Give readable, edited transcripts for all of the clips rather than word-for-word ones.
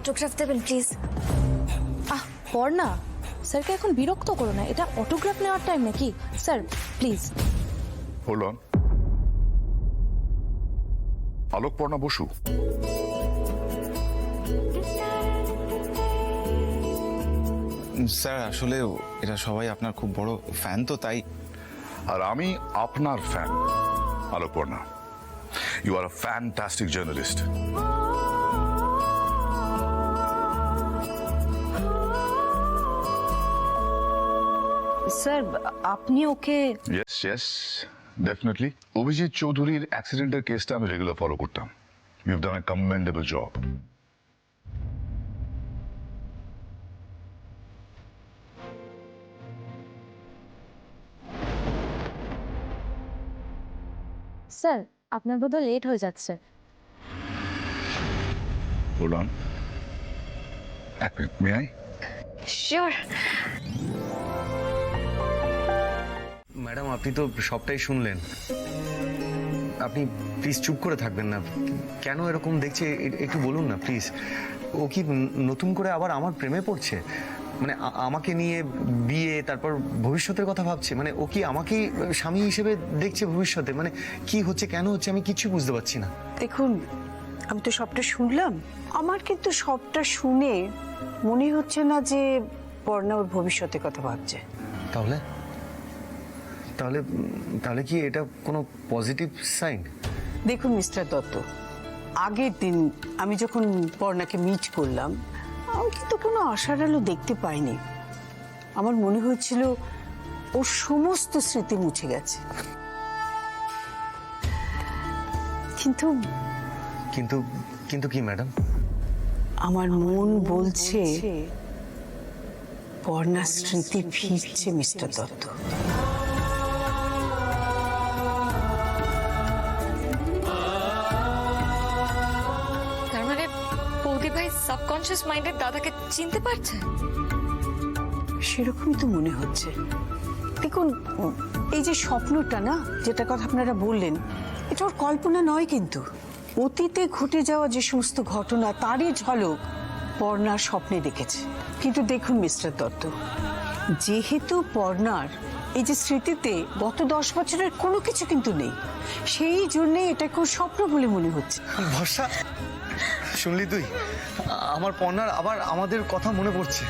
Autograph দেবেন please? পড়না, স্যারকে এখন বিরক্ত করো না, এটা অটোগ্রাফ নেওয়ার টাইম নাকি? Sir please. Hold on. Alokparna Basu, sir আসলে এরা সবাই আপনার খুব বড় ফ্যান, তো তাই। আর আমি আপনার fan Alokparna. You are a fantastic journalist. Sir আপনি okay? Yes yes, definitely. Abhijit চৌধুরীর অ্যাক্সিডেন্টের কেসটা আমি রেগুলার ফলো করতাম। You have done a commendable job. Sir আপনার বোধহয় লেট হয়ে যাচ্ছে। হোল্ড অন, এক minute, may I? Sure. Madam আপনি তো সবটাই শুনলেন, আপনি প্লিজ চুপ করে থাকবেন না। কেন এরকম দেখছে একটু বলুন না প্লিজ। ও কি নতুন করে আবার আমার প্রেমে পড়ছে? মানে আমাকে নিয়ে বিয়ে, তারপর ভবিষ্যতের কথা ভাবছে? মানে ও কি আমাকেই স্বামী হিসেবে দেখছে ভবিষ্যতে? মানে কি হচ্ছে, কেন হচ্ছে, আমি কিছু বুঝতে পারছি না। দেখুন, আমি তো সবটা শুনলাম, আমার কিন্তু সবটা শুনে মনে হচ্ছে না যে পর্ণা ওর ভবিষ্যতের কথা ভাবছে। তাহলে তাহলে তাহলে কি এটা কোনো পজিটিভ সাইন? দেখুন মিস্টার দত্ত, আগের দিন আমি যখন পর্ণাকে মিট করলাম, আমি কিন্তু কোনো আশার আলো দেখতে পাইনি। আমার মনে হয়েছিল ওর সমস্ত স্মৃতি মুছে গেছে। কিন্তু কিন্তু কিন্তু কি ম্যাডাম? আমার মন বলছে পর্ণার স্মৃতি ফিরছে মিস্টার দত্ত। তার মানে বৌদি ভাই সাবকনশিয়াস মাইন্ডের দাদাকে চিনতে পারছে? সেরকমই তো মনে হচ্ছে। দেখুন, এই যে স্বপ্নটা না, যেটা কথা আপনারা বললেন, এটা ওর কল্পনা নয়, কিন্তু অতীতে ঘটে যাওয়া যে সমস্ত ঘটনা তারই ঝলক পর্ণার স্বপ্নে দেখেছে। কিন্তু দেখুন মিস্টার দত্ত, যেহেতু পর্ণার এই যে স্মৃতিতে গত 10 বছরের কোনো কিছু কিন্তু নেই, সেই জন্যে এটাকে ওর স্বপ্ন বলে মনে হচ্ছে। ভরসা, শুনলি তুই? আমার পর্ণার আবার আমাদের কথা মনে পড়ছে।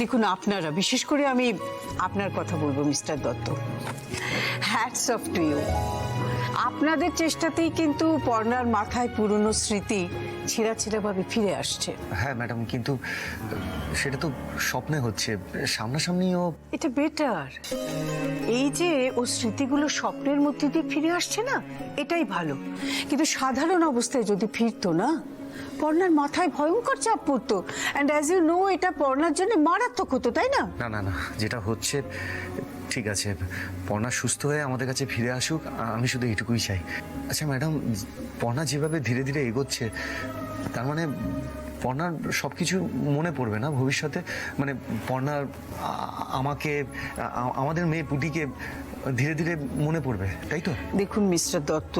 দেখুন, আপনারা, বিশেষ করে আমি আপনার কথা বলবো mister Dutta, hats off to you. আপনাদের চেষ্টাতেই কিন্তু পর্ণার মাথায় পুরনো স্মৃতি ছিঁড়া ছিঁড়া ভাবে ফিরে আসছে। হ্যাঁ ম্যাডাম, কিন্তু সেটা তো স্বপ্নে হচ্ছে, সামনাসামনিও। এটা বেটার। এই যে ও স্মৃতিগুলো স্বপ্নের মধ্যে দিয়ে ফিরে আসছে না, এটাই ভালো। কিন্তু সাধারণ অবস্থায় যদি ফিরতো না, পর্ণার মাথায় ভয়ঙ্কর চাপ পড়তো, অ্যান্ড অ্যাজ ইউ নো, এটা পর্ণার জন্য মারাত্মক হতো, তাই না? না না না, যেটা হচ্ছে ঠিক আছে, পর্ণা সুস্থ হয়ে আমাদের কাছে ফিরে আসুক, আমি শুধু এইটুকুই চাই। আচ্ছা ম্যাডাম, পর্ণা যেভাবে ধীরে ধীরে এগোচ্ছে, তার মানে পর্ণার সবকিছু মনে পড়বে না ভবিষ্যতে? মানে পর্ণার আমাকে, আমাদের মেয়ে পুটিকে ধীরে ধীরে মনে পড়বে, তাই তো? দেখুন মিস্টার দত্ত,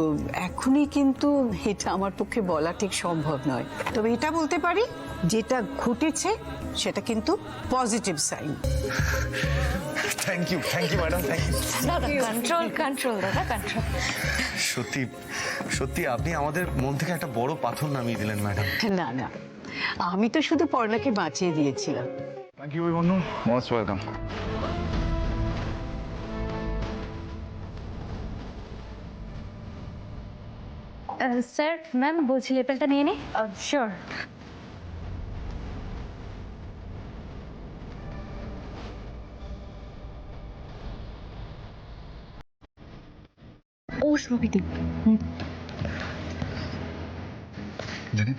এখনই কিন্তু এটা আমার পক্ষে বলা ঠিক সম্ভব নয়। তবে এটা বলতে পারি, যেটা ঘটেছে সেটা কিন্তু positive sign. Thank you madam, thank you. দাদা কন্ট্রোল কন্ট্রোল, দাদা কন্ট্রোল। সত্যি সত্যি আপনি আমাদের মন থেকে একটা বড় পাথর নামিয়ে দিলেন ম্যাডাম। না না, আমি তো শুধু পর্ণাকে বাঁচিয়ে দিয়েছিলাম। Thank you Abhimanyu, most welcome. Sir, ma'am বলছি লেপেলটা নিয়ে নি। শিওর। ও শ্রুতি, জানি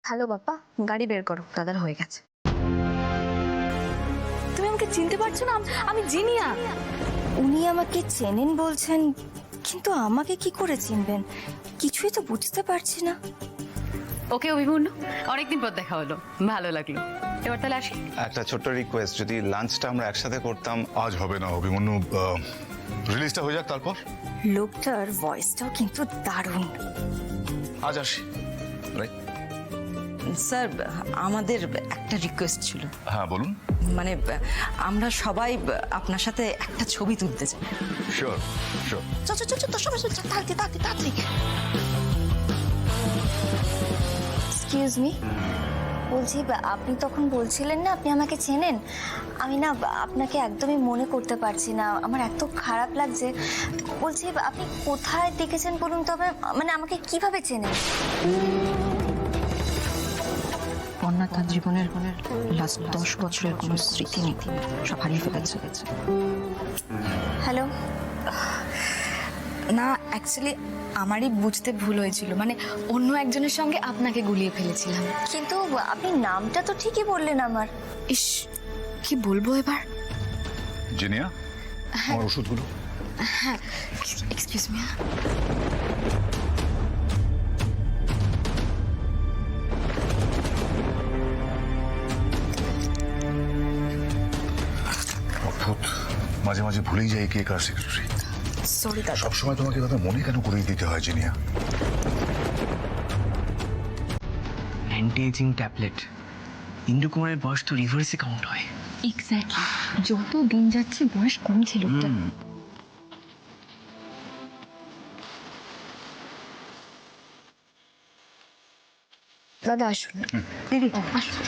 হ্যালো বাপ্পা, গাড়ি বের করো, দাদার হয়ে গেছে। তুমি আমাকে চিনতে পারছো না? আমি জিনিয়া। উনি আমাকে চেনেন বলছেন, কিন্তু আমাকে কি করে চিনবেন কিছুই তো বুঝতে পারছি না। ওকে অভিমন্যু, অনেকদিন পর দেখা হলো, ভালো লাগলো। এবার তাহলে আসি। একটা ছোট্ট রিকোয়েস্ট, যদি লাঞ্চটা আমরা একসাথে করতাম। আজ হবে না অভিমন্যু, রিলিজটা হয়ে যাক তারপর। লোকটার ভয়েসটাও কিন্তু দারুণ। আজ আসি, রাইট? স্যার আমাদের একটা রিকোয়েস্ট ছিল, হ্যাঁ বলুন। মানে আমরা সবাই আপনার সাথে একটা ছবি তুলতে চাই। Sure sure. চল চল চল চল, সবাই চল, তাড়াতাড়ি তাড়াতাড়ি তাড়াতাড়ি। এক্সকিউজ মি, বলছি আপনি তখন বলছিলেন না আপনি আমাকে চেনেন, আমি না আপনাকে একদমই মনে করতে পারছি না, আমার এত খারাপ লাগছে। বলছি আপনি কোথায় দেখেছেন বলুন তবে, মানে আমাকে কিভাবে চেনেন? পর্ণা তার জীবনের লাস্ট 10 বছরের কোনো স্মৃতি নেই, সব হারিয়ে ফেলেছে। হ্যালো। না অ্যাকচুয়ালি আমারই বুঝতে ভুল হয়েছিল, মানে অন্য একজনের সঙ্গে আপনাকে গুলিয়ে ফেলেছিলাম। কিন্তু আপনি নামটা তো ঠিকই বললেন আমার। ইস, কি বলবো এবার? জিনিয়া, আমার ওষুধগুলো। হ্যাঁ, এক্সকিউজ মি। অদ্ভুত, মাঝে মাঝে ভুলেই যাই কে কার সেক্রেটারি। সরি দাদা। সবসময় তোমাকে কথা মনে কেন করিয়ে দিতে হয় Jinia? Anti ageing tablet. Indu কুমারের বয়স তো রিভার্সে কাউন্ট হয়। এক্স্যাক্টলি, যত দিন যাচ্ছে বয়স কমছে লোকটা। দাদা আসুন। দিদি আসুন।